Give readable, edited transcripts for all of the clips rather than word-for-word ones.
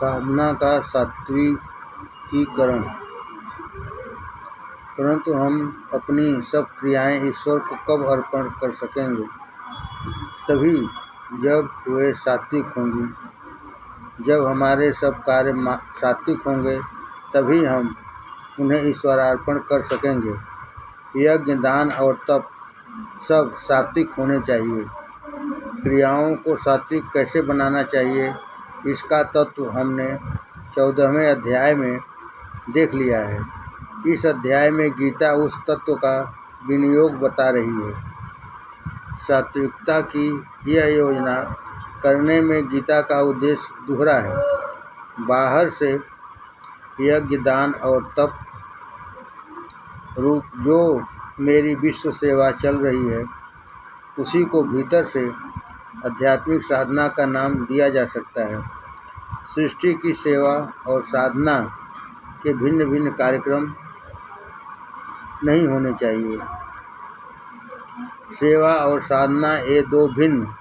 साधना का सात्विकीकरण। परंतु हम अपनी सब क्रियाएं ईश्वर को कब अर्पण कर सकेंगे? तभी जब वे सात्विक होंगी। जब हमारे सब कार्य सात्विक होंगे तभी हम उन्हें ईश्वरार्पण कर सकेंगे। यज्ञ, दान और तप सब सात्विक होने चाहिए। क्रियाओं को सात्विक कैसे बनाना चाहिए, इसका तत्व हमने 14वें अध्याय में देख लिया है। इस अध्याय में गीता उस तत्व का विनियोग बता रही है। सात्विकता की यह योजना करने में गीता का उद्देश्य दोहरा है। बाहर से यज्ञ, दान और तप रूप जो मेरी विश्व सेवा चल रही है, उसी को भीतर से आध्यात्मिक साधना का नाम दिया जा सकता है। सृष्टि की सेवा और साधना के भिन्न भिन्न कार्यक्रम नहीं होने चाहिए। सेवा और साधना ये दो भिन्न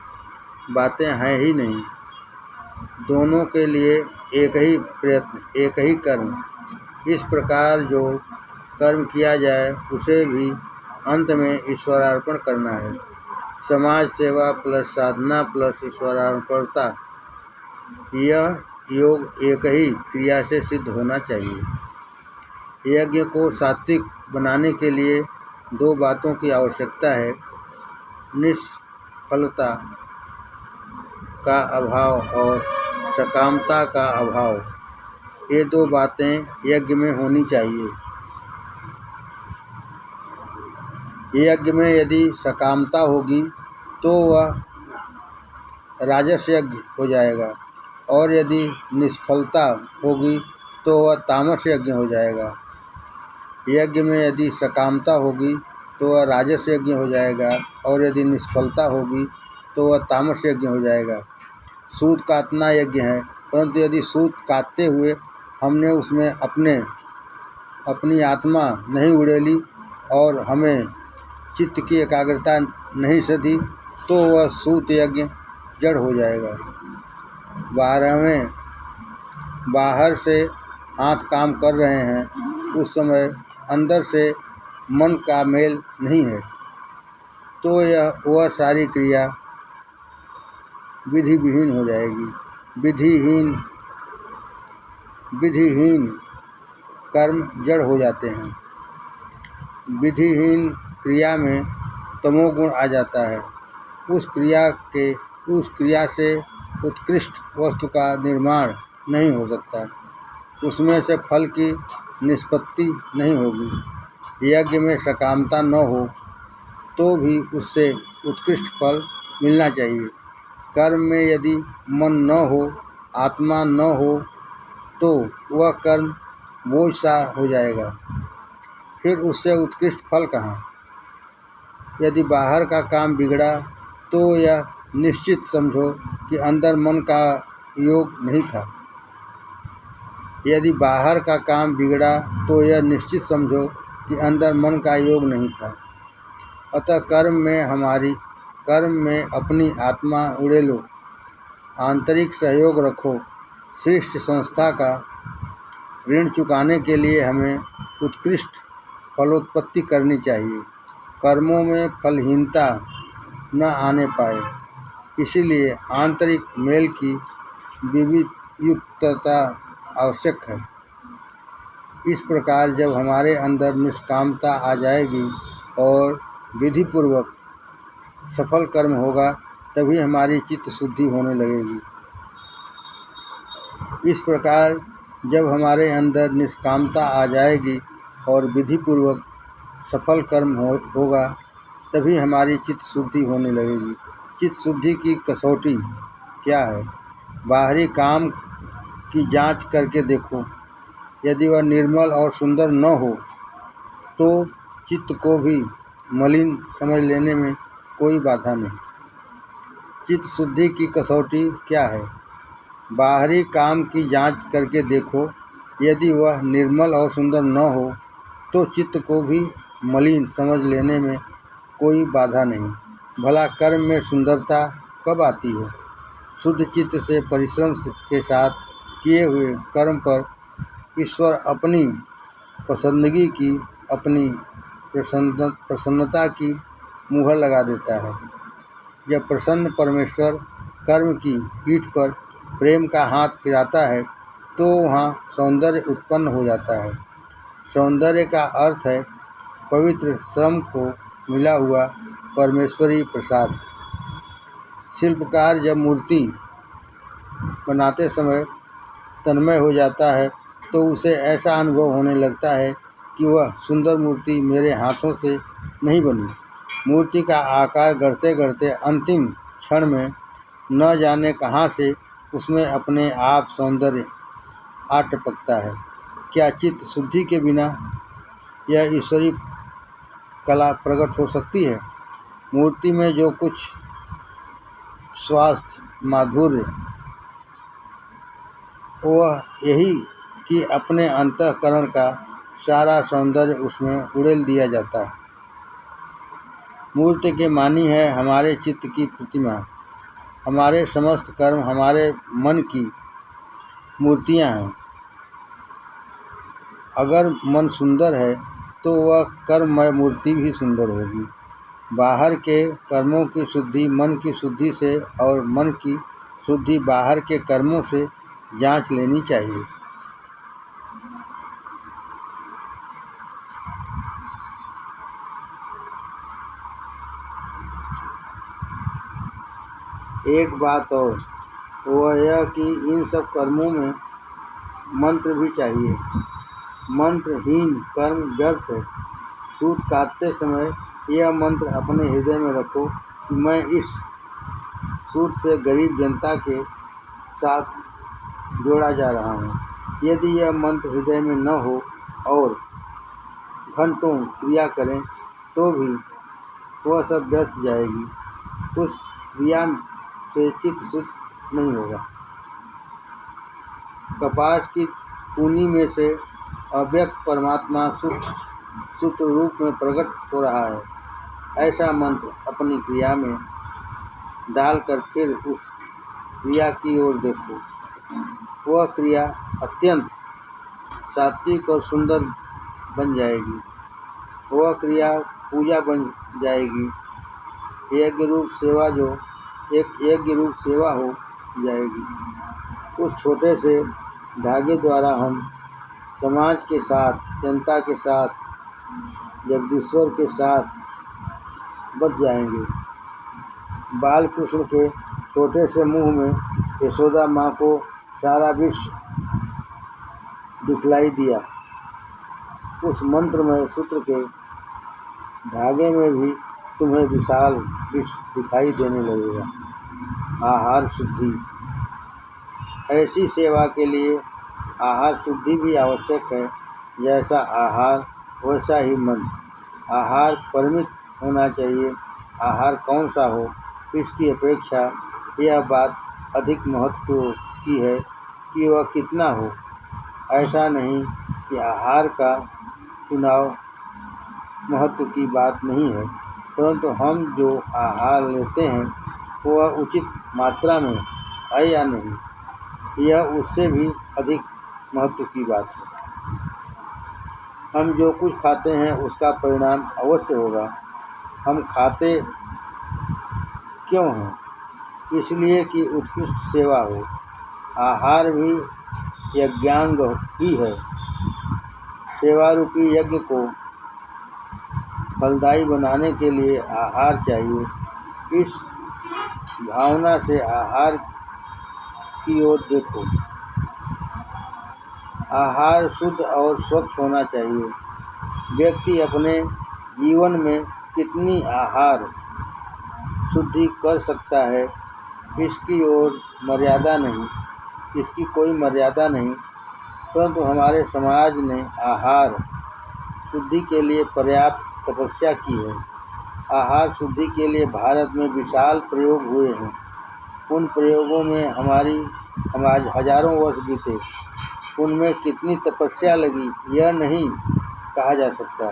बातें हैं ही नहीं। दोनों के लिए एक ही प्रयत्न, एक ही कर्म। इस प्रकार जो कर्म किया जाए उसे भी अंत में ईश्वरार्पण करना है। समाज सेवा प्लस साधना प्लस ईश्वरार्पणता, यह योग एक ही क्रिया से सिद्ध होना चाहिए। यज्ञ को सात्विक बनाने के लिए दो बातों की आवश्यकता है: निष्फलता का अभाव और सकामता का अभाव। ये दो बातें यज्ञ में होनी चाहिए। यज्ञ में यदि सकामता होगी तो वह राजस यज्ञ हो जाएगा, और यदि निष्फलता होगी तो वह तामस यज्ञ हो जाएगा। यज्ञ में यदि सकामता होगी तो वह राजस यज्ञ हो जाएगा, और यदि निष्फलता होगी तो वह तामस यज्ञ हो जाएगा। सूत काटना यज्ञ है, परंतु यदि सूत काटते हुए हमने उसमें अपनी आत्मा नहीं उड़ेली और हमें चित्त की एकाग्रता नहीं सधी तो वह सूत यज्ञ जड़ हो जाएगा। 12वें, बाहर से हाथ काम कर रहे हैं, उस समय अंदर से मन का मेल नहीं है, तो वह सारी क्रिया विधि विहीन हो जाएगी। विधिहीन कर्म जड़ हो जाते हैं। विधिहीन क्रिया में तमोगुण आ जाता है। उस क्रिया से उत्कृष्ट वस्तु का निर्माण नहीं हो सकता। उसमें से फल की निष्पत्ति नहीं होगी। यज्ञ में सकामता न हो तो भी उससे उत्कृष्ट फल मिलना चाहिए। कर्म में यदि मन न हो, आत्मा न हो, तो वह कर्म बोझ सा हो जाएगा। फिर उससे उत्कृष्ट फल कहाँ? यदि बाहर का काम बिगड़ा तो यह निश्चित समझो कि अंदर मन का योग नहीं था। यदि बाहर का काम बिगड़ा तो यह निश्चित समझो कि अंदर मन का योग नहीं था। अतः कर्म में अपनी आत्मा उड़ेलो, आंतरिक सहयोग रखो। श्रेष्ठ संस्था का ऋण चुकाने के लिए हमें उत्कृष्ट फलोत्पत्ति करनी चाहिए। कर्मों में फलहीनता न आने पाए, इसीलिए आंतरिक मेल की विविधयुक्तता आवश्यक है। इस प्रकार जब हमारे अंदर निष्कामता आ जाएगी और विधिपूर्वक सफल कर्म होगा, तभी हमारी चित्त शुद्धि होने लगेगी। इस प्रकार जब हमारे अंदर निष्कामता आ जाएगी और विधिपूर्वक सफल कर्म होगा, तभी हमारी चित्त शुद्धि होने लगेगी। चित्त शुद्धि की कसौटी क्या है? बाहरी काम की जांच करके देखो। यदि वह निर्मल और सुंदर न हो तो चित्त को भी मलिन समझ लेने में कोई बाधा नहीं। चित्त शुद्धि की कसौटी क्या है? बाहरी काम की जांच करके देखो। यदि वह निर्मल और सुंदर न हो तो चित्त को भी मलिन समझ लेने में कोई बाधा नहीं। भला कर्म में सुंदरता कब आती है? शुद्ध चित्त से परिश्रम के साथ किए हुए कर्म पर ईश्वर अपनी पसंदगी की, अपनी प्रसन्नता की मुहर लगा देता है। जब प्रसन्न परमेश्वर कर्म की पीठ पर प्रेम का हाथ फिराता है तो वहाँ सौंदर्य उत्पन्न हो जाता है। सौंदर्य का अर्थ है पवित्र श्रम को मिला हुआ परमेश्वरी प्रसाद। शिल्पकार जब मूर्ति बनाते समय तन्मय हो जाता है तो उसे ऐसा अनुभव होने लगता है कि वह सुंदर मूर्ति मेरे हाथों से नहीं बनी। मूर्ति का आकार गढ़ते गढ़ते अंतिम क्षण में न जाने कहाँ से उसमें अपने आप सौंदर्य आ टपकता है। क्या चित्त शुद्धि के बिना यह ईश्वरी कला प्रकट हो सकती है? मूर्ति में जो कुछ स्वास्थ्य, माधुर्य, वह यही कि अपने अंतःकरण का सारा सौंदर्य उसमें उड़ेल दिया जाता है। मूर्ति के मानी है हमारे चित्त की प्रतिमा। हमारे समस्त कर्म हमारे मन की मूर्तियां हैं। अगर मन सुंदर है तो वह कर्ममय मूर्ति भी सुंदर होगी। बाहर के कर्मों की शुद्धि मन की शुद्धि से और मन की शुद्धि बाहर के कर्मों से जांच लेनी चाहिए। एक बात और, वह यह कि इन सब कर्मों में मंत्र भी चाहिए। मंत्रहीन कर्म व्यर्थ है। सूत काटते समय यह मंत्र अपने हृदय में रखो कि मैं इस सूत से गरीब जनता के साथ जोड़ा जा रहा हूँ। यदि यह मंत्र हृदय में न हो और घंटों क्रिया करें तो भी वह सब व्यर्थ जाएगी। उस क्रिया से चित्त शुद्ध नहीं होगा। कपास की पूनी में से अव्यक्त परमात्मा सूत्र रूप में प्रकट हो रहा है। ऐसा मंत्र अपनी क्रिया में डालकर फिर उस क्रिया की ओर देखो। वह क्रिया अत्यंत सात्विक और सुंदर बन जाएगी। वह क्रिया पूजा बन जाएगी। यज्ञ रूप सेवा जो एक यज्ञ रूप सेवा हो जाएगी। उस छोटे से धागे द्वारा हम समाज के साथ, जनता के साथ, जगदीश्वर के साथ बच जाएंगे। बाल कृष्ण के छोटे से मुंह में यशोदा माँ को सारा विश्व दिखलाई दिया। उस मंत्रमय सूत्र के धागे में भी तुम्हें विशाल विश्व दिखाई देने लगेगा। आहार शुद्धि। ऐसी सेवा के लिए आहार शुद्धि भी आवश्यक है। जैसा आहार वैसा ही मन। आहार परिमित होना चाहिए। आहार कौन सा हो, इसकी अपेक्षा यह बात अधिक महत्व की है कि वह कितना हो। ऐसा नहीं कि आहार का चुनाव महत्व की बात नहीं है, परंतु हम जो आहार लेते हैं वह उचित मात्रा में है या नहीं, यह उससे भी अधिक महत्व की बात है। हम जो कुछ खाते हैं उसका परिणाम अवश्य होगा। हम खाते क्यों हैं? इसलिए कि उत्कृष्ट सेवा हो। आहार भी यज्ञांग ही है। सेवा रूपी यज्ञ को फलदायी बनाने के लिए आहार चाहिए। इस भावना से आहार की ओर देखो। आहार शुद्ध और स्वच्छ होना चाहिए। व्यक्ति अपने जीवन में कितनी आहार शुद्धि कर सकता है, इसकी ओर मर्यादा नहीं, इसकी कोई मर्यादा नहीं, परंतु हमारे समाज ने आहार शुद्धि के लिए पर्याप्त तपस्या की है। आहार शुद्धि के लिए भारत में विशाल प्रयोग हुए हैं। उन प्रयोगों में हमारे हजारों वर्ष बीते। उनमें कितनी तपस्या लगी यह नहीं कहा जा सकता।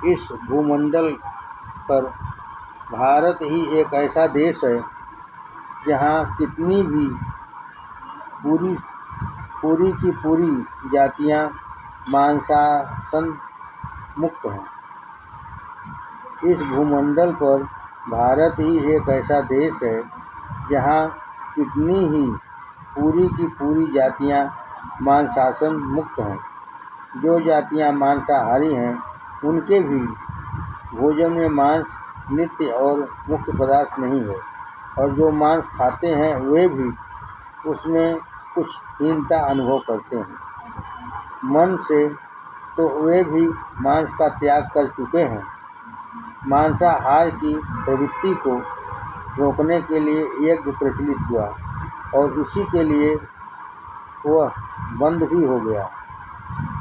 इस भूमंडल पर भारत ही एक ऐसा देश है जहाँ कितनी भी पूरी की पूरी जातियां मांसासन मुक्त हैं। इस भूमंडल पर भारत ही एक ऐसा देश है जहां कितनी ही पूरी की पूरी जातियां मांसासन मुक्त हैं। जो जातियां मांसाहारी हैं उनके भी भोजन में मांस नित्य और मुख्य पदार्थ नहीं है, और जो मांस खाते हैं वे भी उसमें कुछ हीनता अनुभव करते हैं। मन से तो वे भी मांस का त्याग कर चुके हैं। मांसाहार की प्रवृत्ति को रोकने के लिए यज्ञ प्रचलित हुआ और इसी के लिए वह बंद भी हो गया।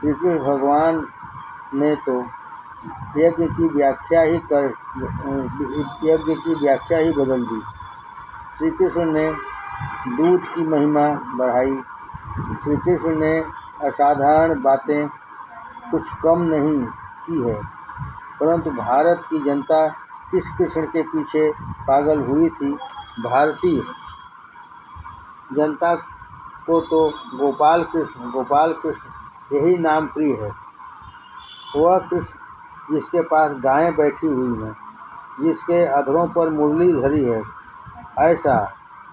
श्री कृष्ण भगवान ने तो यज्ञ की व्याख्या ही बदल दी। श्री कृष्ण ने दूध की महिमा बढ़ाई। श्री कृष्ण ने असाधारण बातें कुछ कम नहीं की है, परंतु भारत की जनता किस कृष्ण के पीछे पागल हुई थी? भारतीय जनता को तो गोपाल कृष्ण यही नाम प्रिय है। वह कृष्ण जिसके पास गायें बैठी हुई हैं, जिसके अधरों पर मुरली धरी है, ऐसा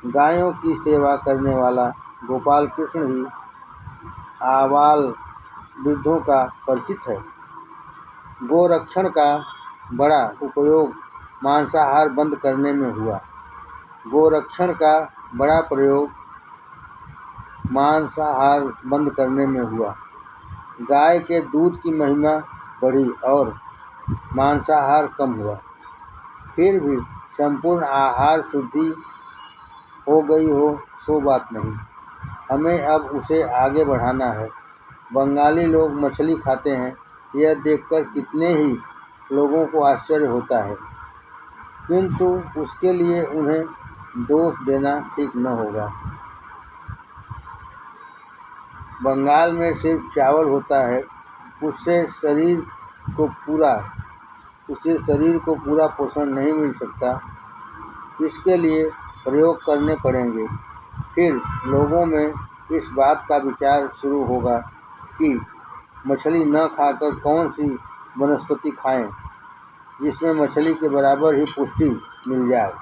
गायों की सेवा करने वाला गोपाल कृष्ण ही आबाल वृद्धों का परिचित है। गोरक्षण का बड़ा उपयोग मांसाहार बंद करने में हुआ। गोरक्षण का बड़ा प्रयोग मांसाहार बंद करने में हुआ। गाय के दूध की महिमा बढ़ी और मांसाहार कम हुआ। फिर भी संपूर्ण आहार शुद्धि हो गई हो सो बात नहीं, हमें अब उसे आगे बढ़ाना है। बंगाली लोग मछली खाते हैं, यह देखकर कितने ही लोगों को आश्चर्य होता है, किंतु उसके लिए उन्हें दोष देना ठीक न होगा। बंगाल में सिर्फ चावल होता है, उससे शरीर को पूरा पोषण नहीं मिल सकता। इसके लिए प्रयोग करने पड़ेंगे। फिर लोगों में इस बात का विचार शुरू होगा कि मछली न खाकर कौन सी वनस्पति खाएं जिसमें मछली के बराबर ही पुष्टि मिल जाए।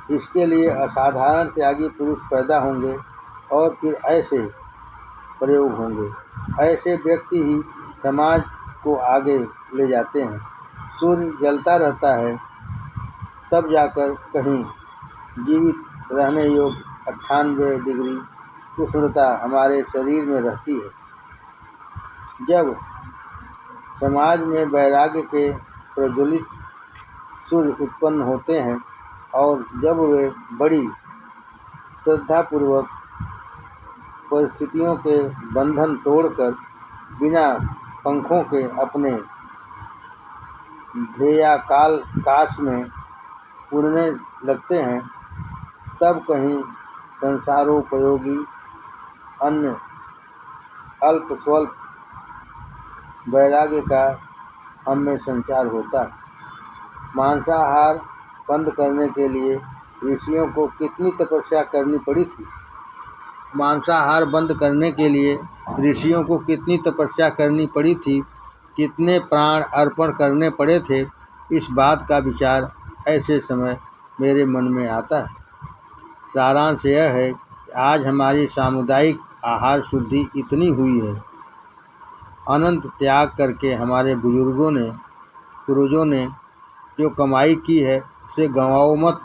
इसके लिए असाधारण त्यागी पुरुष पैदा होंगे और फिर ऐसे प्रयोग होंगे। ऐसे व्यक्ति ही समाज को आगे ले जाते हैं। सूर्य जलता रहता है, तब जाकर कहीं जीवित रहने योग्य 98 डिग्री उष्णता हमारे शरीर में रहती है। जब समाज में वैराग्य के प्रज्वलित सूर्य उत्पन्न होते हैं और जब वे बड़ी श्रद्धापूर्वक परिस्थितियों के बंधन तोड़कर बिना पंखों के अपने ध्येयाकाश में उड़ने लगते हैं, तब कहीं संसारोपयोगी अन्य अल्प स्वल्प वैराग्य का हम में संचार होता है। मांसाहार बंद करने के लिए ऋषियों को कितनी तपस्या करनी पड़ी थी। मांसाहार बंद करने के लिए ऋषियों को कितनी तपस्या करनी पड़ी थी, कितने प्राण अर्पण करने पड़े थे। इस बात का विचार ऐसे समय मेरे मन में आता है। सारांश यह है कि आज हमारी सामुदायिक आहार शुद्धि इतनी हुई है। अनंत त्याग करके हमारे पूर्वजों ने जो कमाई की है उसे गंवाओ मत।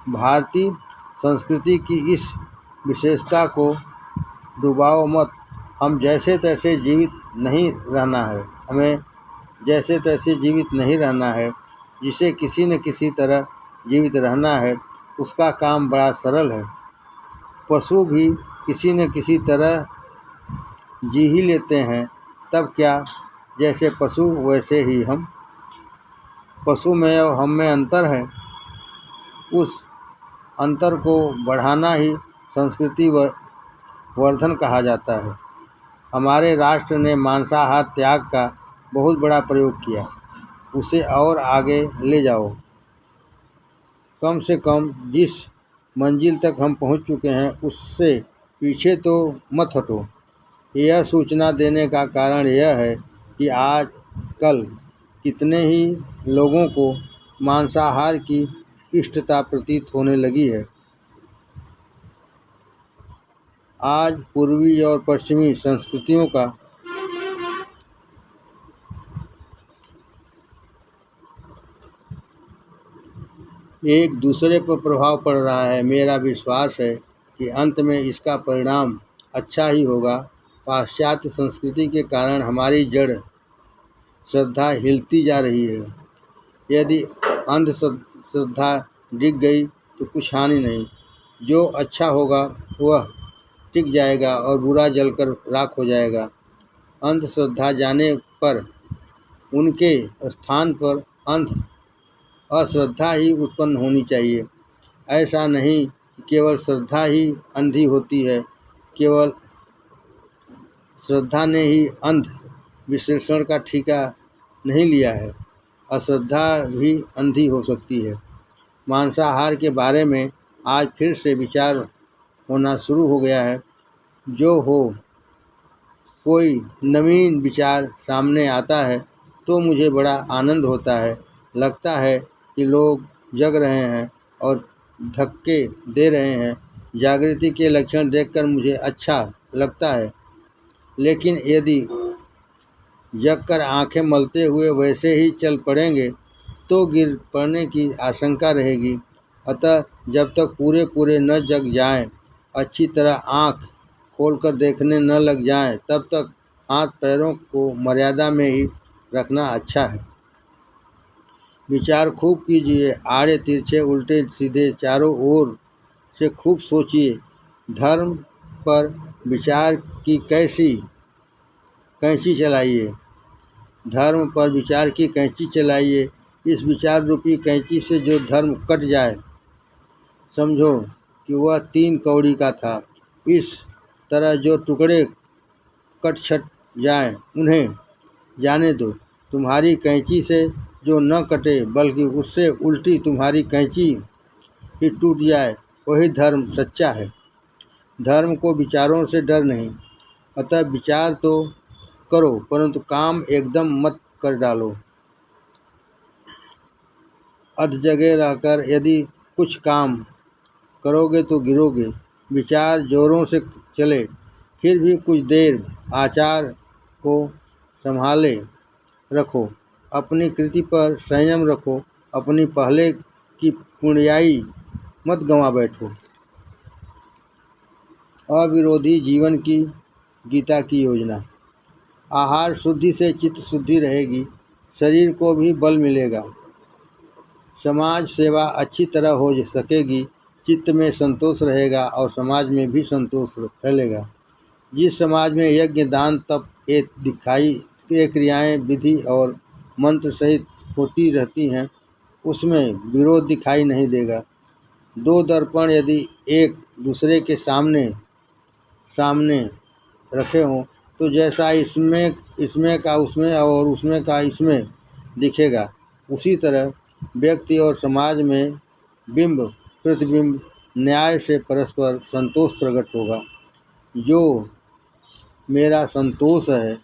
भारतीय संस्कृति की इस विशेषता को डुबाओ मत। हमें जैसे तैसे जीवित नहीं रहना है। जिसे किसी न किसी तरह जीवित रहना है, उसका काम बड़ा सरल है। पशु भी किसी न किसी तरह जी ही लेते हैं, तब क्या, जैसे पशु वैसे ही हम। पशु में और हम में अंतर है। उस अंतर को बढ़ाना ही संस्कृति वर्धन कहा जाता है। हमारे राष्ट्र ने मांसाहार त्याग का बहुत बड़ा प्रयोग किया। उसे और आगे ले जाओ। कम से कम जिस मंजिल तक हम पहुंच चुके हैं उससे पीछे तो मत हटो। यह सूचना देने का कारण यह है कि आज कल कितने ही लोगों को मांसाहार की इष्टता प्रतीत होने लगी है। आज पूर्वी और पश्चिमी संस्कृतियों का एक दूसरे पर प्रभाव पड़ रहा है। मेरा विश्वास है कि अंत में इसका परिणाम अच्छा ही होगा। पाश्चात्य संस्कृति के कारण हमारी जड़ श्रद्धा हिलती जा रही है। यदि अंधश्रद्धा डिग गई तो कुछ हानि नहीं। जो अच्छा होगा वह टिक जाएगा और बुरा जलकर राख हो जाएगा। अंधश्रद्धा जाने पर उनके स्थान पर अश्रद्धा ही उत्पन्न होनी चाहिए। ऐसा नहीं कि केवल श्रद्धा ही अंधी होती है। केवल श्रद्धा ने ही अंध विश्लेषण का ठेका नहीं लिया है। अश्रद्धा भी अंधी हो सकती है। मांसाहार के बारे में आज फिर से विचार होना शुरू हो गया है। जो हो कोई नवीन विचार सामने आता है तो मुझे बड़ा आनंद होता है। लगता है कि लोग जग रहे हैं और धक्के दे रहे हैं। जागृति के लक्षण देखकर मुझे अच्छा लगता है। लेकिन यदि जगकर आंखें मलते हुए वैसे ही चल पड़ेंगे तो गिर पड़ने की आशंका रहेगी। अतः जब तक पूरे न जग जाएं, अच्छी तरह आंख खोलकर देखने न लग जाएं, तब तक हाथ पैरों को मर्यादा में ही रखना अच्छा है। विचार खूब कीजिए, आड़े तिरछे उल्टे सीधे चारों ओर से खूब सोचिए। धर्म पर विचार की कैंची चलाइए। धर्म पर विचार की कैंची चलाइए। इस विचार रूपी कैंची से जो धर्म कट जाए, समझो कि वह 3 कौड़ी का था। इस तरह जो टुकड़े कट छट जाएं, उन्हें जाने दो। तुम्हारी कैंची से जो न कटे बल्कि उससे उल्टी तुम्हारी कैंची ही टूट जाए, वही धर्म सच्चा है। धर्म को विचारों से डर नहीं। अतः विचार तो करो, परंतु काम एकदम मत कर डालो। अध जगह रहकर यदि कुछ काम करोगे तो गिरोगे। विचार जोरों से चले, फिर भी कुछ देर आचार को संभाले रखो। अपनी कृति पर संयम रखो। अपनी पहले की पुण्याई मत गंवा बैठो। अविरोधी जीवन की गीता की योजना। आहार शुद्धि से चित्त शुद्धि रहेगी, शरीर को भी बल मिलेगा। समाज सेवा अच्छी तरह हो सकेगी, चित्त में संतोष रहेगा और समाज में भी संतोष फैलेगा। जिस समाज में यज्ञ दान तप दिखाई ये क्रियाएं विधि और मंत्र सहित होती रहती हैं, उसमें विरोध दिखाई नहीं देगा। 2 दर्पण यदि एक दूसरे के सामने रखे हों तो जैसा इसमें का उसमें और उसमें का इसमें दिखेगा, उसी तरह व्यक्ति और समाज में बिंब प्रतिबिंब न्याय से परस्पर संतोष प्रकट होगा। जो मेरा संतोष है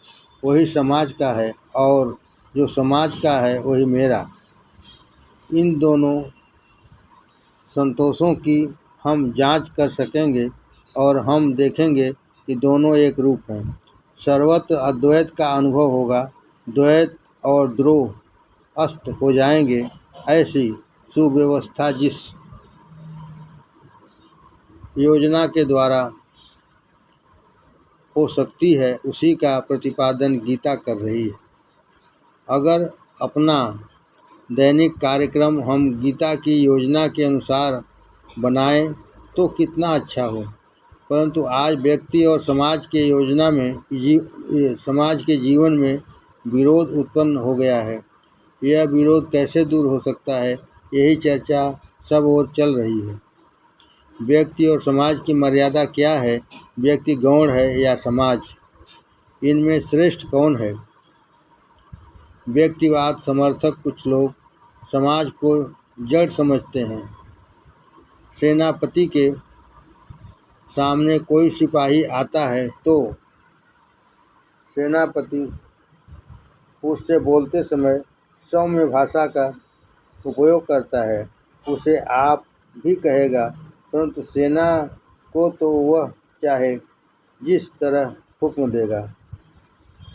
वही समाज का है और जो समाज का है वही मेरा। इन दोनों संतोषों की हम जांच कर सकेंगे और हम देखेंगे कि दोनों एक रूप हैं। सर्वत्र अद्वैत का अनुभव होगा। द्वैत और द्रोह अस्त हो जाएंगे। ऐसी सुव्यवस्था जिस योजना के द्वारा हो सकती है, उसी का प्रतिपादन गीता कर रही है। अगर अपना दैनिक कार्यक्रम हम गीता की योजना के अनुसार बनाएं तो कितना अच्छा हो। परंतु आज व्यक्ति और समाज के योजना में समाज के जीवन में विरोध उत्पन्न हो गया है। यह विरोध कैसे दूर हो सकता है, यही चर्चा सब ओर चल रही है। व्यक्ति और समाज की मर्यादा क्या है? व्यक्ति गौण है या समाज? इनमें श्रेष्ठ कौन है? व्यक्तिवाद समर्थक कुछ लोग समाज को जड़ समझते हैं। सेनापति के सामने कोई सिपाही आता है तो सेनापति उससे बोलते समय सौम्य भाषा का उपयोग करता है। उसे आप भी कहेगा, परंतु सेना को तो वह चाहे जिस तरह हुक्म देगा।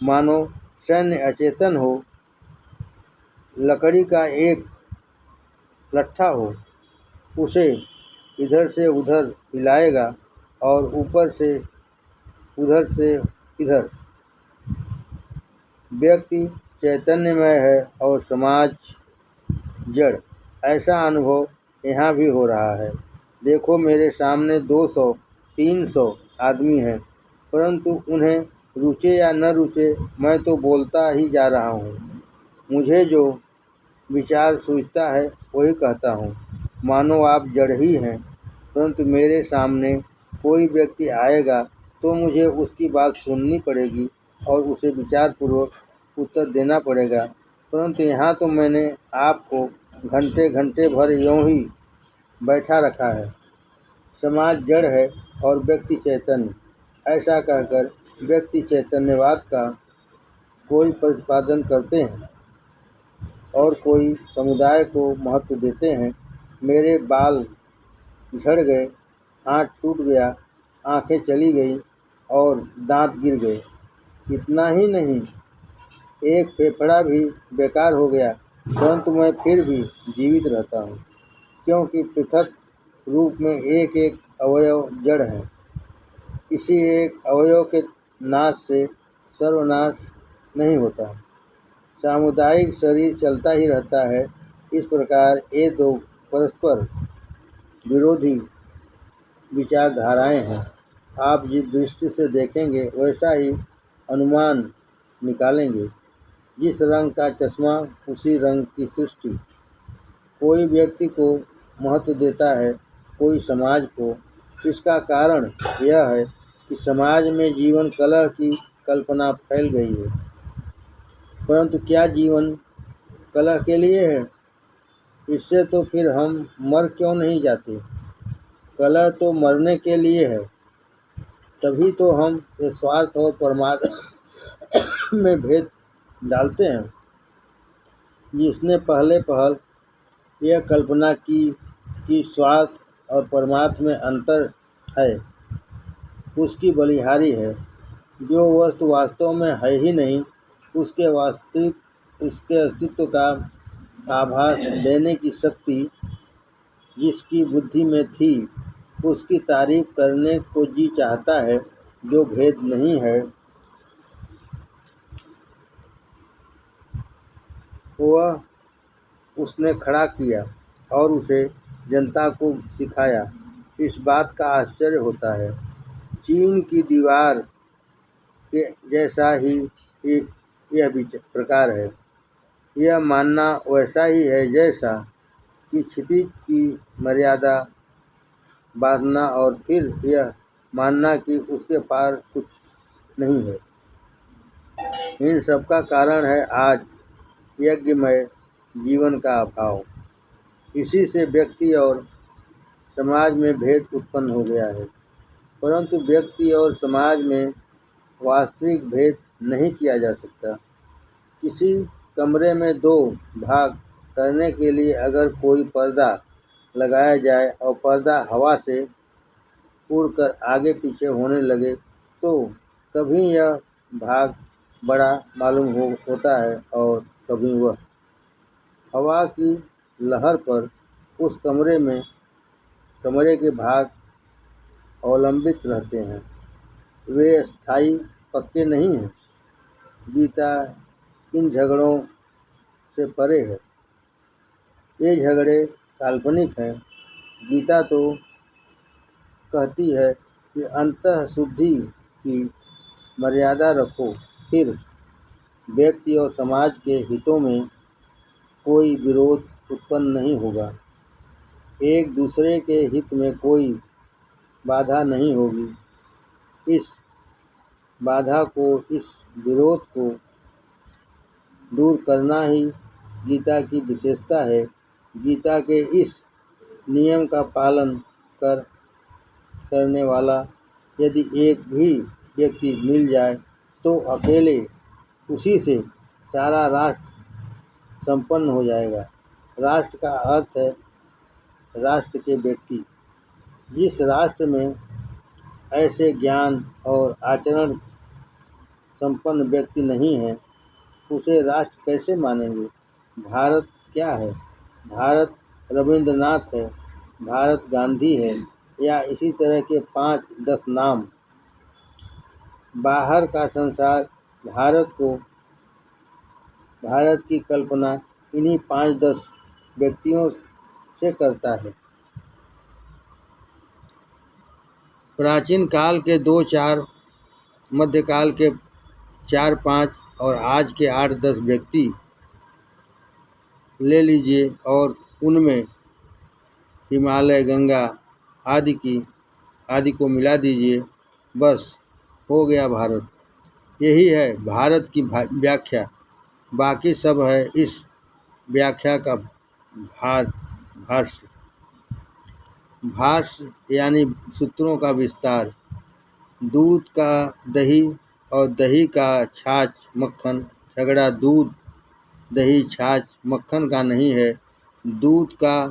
मानो सैन्य अचेतन हो, लकड़ी का एक लट्ठा हो, उसे इधर से उधर हिलाएगा और ऊपर से उधर से इधर। व्यक्ति चैतन्यमय है और समाज जड़। ऐसा अनुभव यहाँ भी हो रहा है। देखो, मेरे सामने 200, 300 आदमी हैं, परंतु उन्हें रुचे या न रुचे, मैं तो बोलता ही जा रहा हूँ। मुझे जो विचार सूझता है वही कहता हूँ। मानो आप जड़ ही हैं, परंतु मेरे सामने कोई व्यक्ति आएगा तो मुझे उसकी बात सुननी पड़ेगी और उसे विचारपूर्वक उत्तर देना पड़ेगा। परंतु यहाँ तो मैंने आपको घंटे घंटे भर यूँ ही बैठा रखा है। समाज जड़ है और व्यक्ति चैतन्य। ऐसा कहकर व्यक्ति चैतन्यवाद का कोई प्रतिपादन करते हैं और कोई समुदाय को महत्व देते हैं। मेरे बाल झड़ गए, हाथ टूट गया, आंखें चली गई और दांत गिर गए। इतना ही नहीं, एक फेफड़ा भी बेकार हो गया, परंतु मैं फिर भी जीवित रहता हूँ, क्योंकि पृथक रूप में एक एक अवयव जड़ है। किसी एक अवयव के नाश से सर्वनाश नहीं होता। सामुदायिक शरीर चलता ही रहता है। इस प्रकार ये दो परस्पर विरोधी विचारधाराएं हैं। आप जिस दृष्टि से देखेंगे वैसा ही अनुमान निकालेंगे। जिस रंग का चश्मा उसी रंग की सृष्टि। कोई व्यक्ति को महत्व देता है, कोई समाज को। इसका कारण यह है कि समाज में जीवन कलह की कल्पना फैल गई है। परंतु क्या जीवन कलह के लिए है? इससे तो फिर हम मर क्यों नहीं जाते? कलह तो मरने के लिए है। तभी तो हम स्वार्थ और परमात्मा में भेद डालते हैं। जिसने पहले पहल यह कल्पना की कि स्वार्थ और परमात्मा में अंतर है, उसकी बलिहारी है। जो वस्तु वास्तव में है ही नहीं, उसके अस्तित्व का आभास देने की शक्ति जिसकी बुद्धि में थी, उसकी तारीफ करने को जी चाहता है। जो भेद नहीं है, वह उसने खड़ा किया और उसे जनता को सिखाया। इस बात का आश्चर्य होता है। चीन की दीवार के जैसा ही यह प्रकार है। यह मानना वैसा ही है जैसा कि क्षितिज की मर्यादा बांधना और फिर यह मानना कि उसके पार कुछ नहीं है। इन सब का कारण है आज यज्ञमय जीवन का अभाव। इसी से व्यक्ति और समाज में भेद उत्पन्न हो गया है। परंतु व्यक्ति और समाज में वास्तविक भेद नहीं किया जा सकता। किसी कमरे में दो भाग करने के लिए अगर कोई पर्दा लगाया जाए और पर्दा हवा से उड़कर आगे पीछे होने लगे तो कभी यह भाग बड़ा मालूम होता है और कभी वह। हवा की लहर पर उस कमरे के भाग अवलंबित रहते हैं। वे स्थायी पक्के नहीं हैं। गीता इन झगड़ों से परे है। ये झगड़े काल्पनिक हैं। गीता तो कहती है कि अंतः शुद्धि की मर्यादा रखो, फिर व्यक्ति और समाज के हितों में कोई विरोध उत्पन्न नहीं होगा। एक दूसरे के हित में कोई बाधा नहीं होगी। इस बाधा को, इस विरोध को दूर करना ही गीता की विशेषता है। गीता के इस नियम का पालन कर करने वाला यदि एक भी व्यक्ति मिल जाए तो अकेले उसी से सारा राष्ट्र संपन्न हो जाएगा। राष्ट्र का अर्थ है राष्ट्र के व्यक्ति। जिस राष्ट्र में ऐसे ज्ञान और आचरण संपन्न व्यक्ति नहीं है उसे राष्ट्र कैसे मानेंगे। भारत क्या है? भारत रविंद्रनाथ है, भारत गांधी है, या इसी तरह के 5-10 नाम। बाहर का संसार भारत की कल्पना इन्हीं 5-10 व्यक्तियों से करता है। प्राचीन काल के 2-4, मध्यकाल के 4-5 और आज के 8-10 व्यक्ति ले लीजिए और उनमें हिमालय, गंगा आदि को मिला दीजिए, बस हो गया भारत। यही है भारत की व्याख्या। बाकी सब है इस व्याख्या का भाष्य। भाष्य यानी सूत्रों का विस्तार। दूध का दही और दही का छाछ मक्खन। झगड़ा दूध दही छाछ मक्खन का नहीं है। दूध का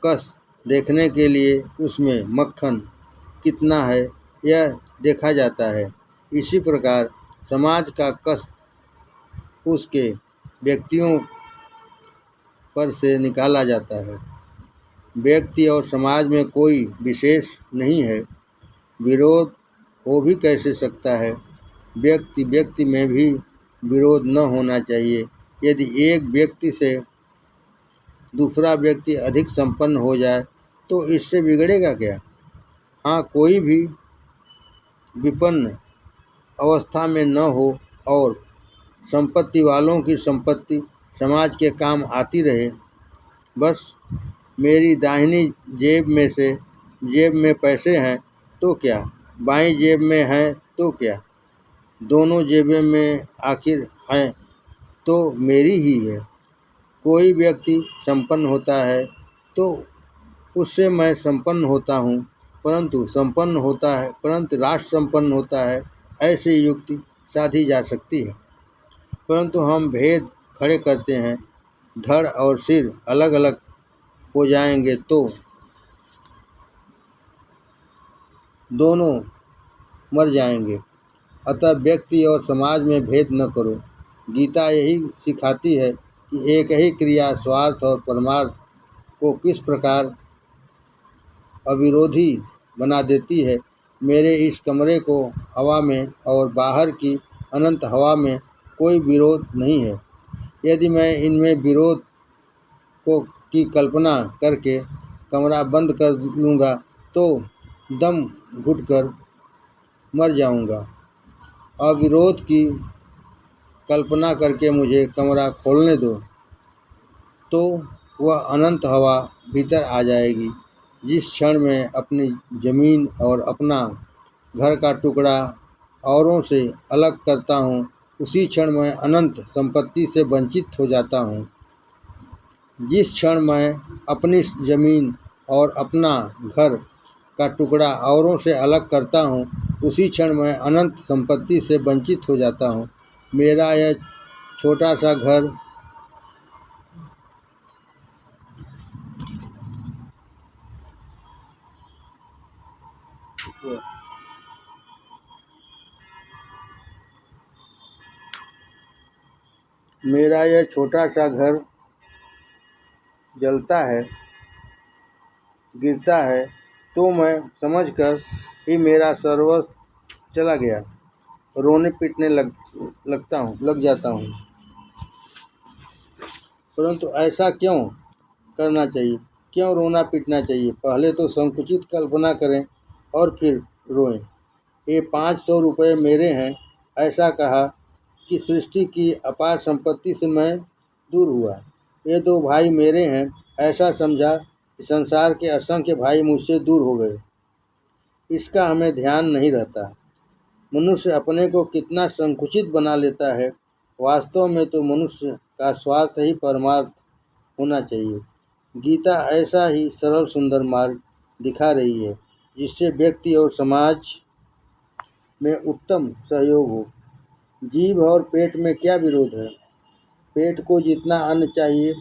कस देखने के लिए उसमें मक्खन कितना है यह देखा जाता है। इसी प्रकार समाज का कस उसके व्यक्तियों पर से निकाला जाता है। व्यक्ति और समाज में कोई विशेष नहीं है। विरोध हो भी कैसे सकता है? व्यक्ति में भी विरोध न होना चाहिए। यदि एक व्यक्ति से दूसरा व्यक्ति अधिक संपन्न हो जाए तो इससे बिगड़ेगा क्या? हाँ, कोई भी विपन्न अवस्था में न हो और संपत्ति वालों की संपत्ति समाज के काम आती रहे। बस मेरी दाहिनी जेब में पैसे हैं तो क्या, बाईं जेब में हैं तो क्या, दोनों जेबें में आखिर हैं तो मेरी ही है। कोई व्यक्ति संपन्न होता है तो उससे मैं संपन्न होता हूँ, परंतु राष्ट्र संपन्न होता है, ऐसी युक्ति साधी जा सकती है। परंतु हम भेद खड़े करते हैं। धड़ और सिर अलग अलग हो जाएंगे तो दोनों मर जाएंगे। अतः व्यक्ति और समाज में भेद न करो। गीता यही सिखाती है कि एक ही क्रिया स्वार्थ और परमार्थ को किस प्रकार अविरोधी बना देती है। मेरे इस कमरे को हवा में और बाहर की अनंत हवा में कोई विरोध नहीं है। यदि मैं इनमें विरोध की कल्पना करके कमरा बंद कर लूँगा तो दम घुटकर मर जाऊँगा। अविरोध की कल्पना करके मुझे कमरा खोलने दो तो वह अनंत हवा भीतर आ जाएगी। जिस क्षण मैं अपनी ज़मीन और अपना घर का टुकड़ा औरों से अलग करता हूँ उसी क्षण मैं अनंत संपत्ति से वंचित हो जाता हूँ। जिस क्षण मैं अपनी ज़मीन और अपना घर का टुकड़ा औरों से अलग करता हूँ उसी क्षण मैं अनंत संपत्ति से वंचित हो जाता हूँ। मेरा यह छोटा सा घर जलता है, गिरता है तो मैं समझकर ही मेरा सर्वस्व चला गया रोने पीटने लग जाता हूँ। परंतु ऐसा क्यों करना चाहिए? क्यों रोना पीटना चाहिए? पहले तो संकुचित कल्पना करें और फिर रोएं। ये 500 रुपये मेरे हैं, ऐसा कहा कि सृष्टि की अपार संपत्ति से मैं दूर हुआ। ये 2 भाई मेरे हैं, ऐसा समझा कि संसार के असंख्य भाई मुझसे दूर हो गए। इसका हमें ध्यान नहीं रहता। मनुष्य अपने को कितना संकुचित बना लेता है। वास्तव में तो मनुष्य का स्वार्थ ही परमार्थ होना चाहिए। गीता ऐसा ही सरल सुंदर मार्ग दिखा रही है, जिससे व्यक्ति और समाज में उत्तम सहयोग हो। जीभ और पेट में क्या विरोध है? पेट को जितना अन्न चाहिए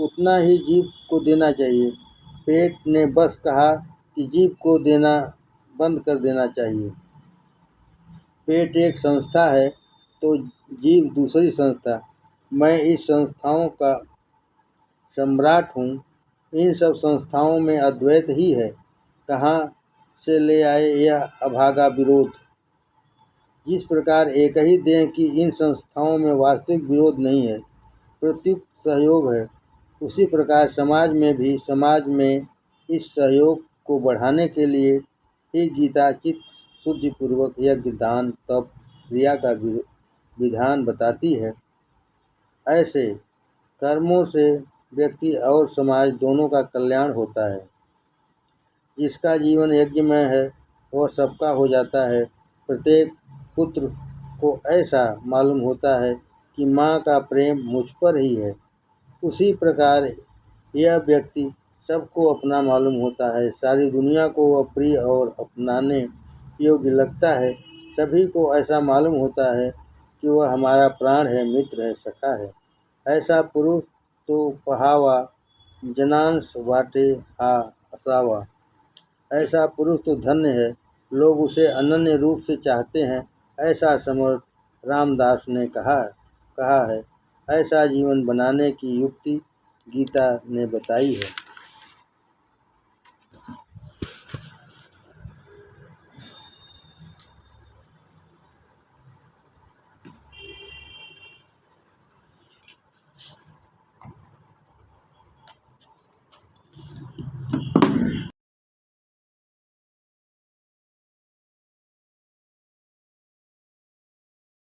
उतना ही जीभ को देना चाहिए। पेट ने बस कहा कि जीभ को देना बंद कर देना चाहिए। पेट एक संस्था है तो जीभ दूसरी संस्था। मैं इस संस्थाओं का सम्राट हूँ। इन सब संस्थाओं में अद्वैत ही है। कहाँ से ले आए यह अभागा विरोध? जिस प्रकार एक ही देह की इन संस्थाओं में वास्तविक विरोध नहीं है, प्रत्युत सहयोग है, उसी प्रकार समाज में इस सहयोग को बढ़ाने के लिए ही गीता चित्त शुद्धि पूर्वक यज्ञ दान तप क्रिया का विधान बताती है। ऐसे कर्मों से व्यक्ति और समाज दोनों का कल्याण होता है। जिसका जीवन यज्ञमय है वह सबका हो जाता है। प्रत्येक पुत्र को ऐसा मालूम होता है कि माँ का प्रेम मुझ पर ही है। उसी प्रकार यह व्यक्ति सबको अपना मालूम होता है। सारी दुनिया को वह प्रिय और अपनाने योग्य लगता है। सभी को ऐसा मालूम होता है कि वह हमारा प्राण है, मित्र है, सखा है। ऐसा पुरुष तो पहावा जनांश वाटे हा असावा। ऐसा पुरुष तो धन्य है, लोग उसे अनन्य रूप से चाहते हैं। ऐसा समर्थ रामदास ने कहा है। ऐसा जीवन बनाने की युक्ति गीता ने बताई है।